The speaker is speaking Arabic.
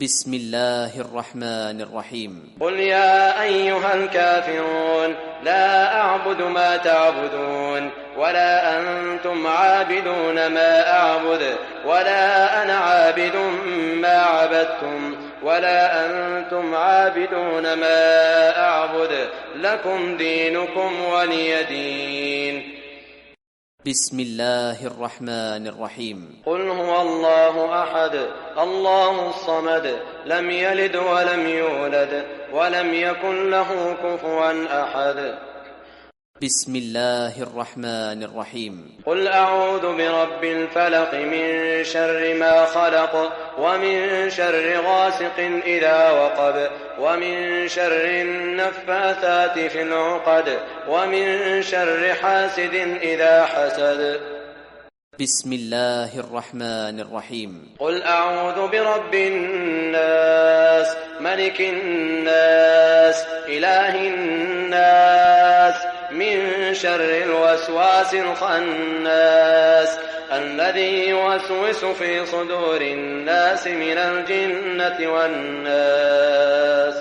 بسم الله الرحمن الرحيم. قل يا أيها الكافرون لا أعبد ما تعبدون ولا أنتم عابدون ما أعبد ولا أنا عابد ما عبدتم ولا أنتم عابدون ما أعبد لكم دينكم ولي دين. بسم الله الرحمن الرحيم. قل هو الله أحد الله الصمد لم يلد ولم يولد ولم يكن له كفوا أحد. بسم الله الرحمن الرحيم. قل أعوذ برب الفلق من شر ما خلق ومن شر غاسق إذا وقب ومن شر النفاثات في العقد ومن شر حاسد إذا حسد. بسم الله الرحمن الرحيم. قل أعوذ برب الناس ملك الناس إله الناس من شر الوسواس الخناس الذي يوسوس في صدور الناس من الجنة والناس.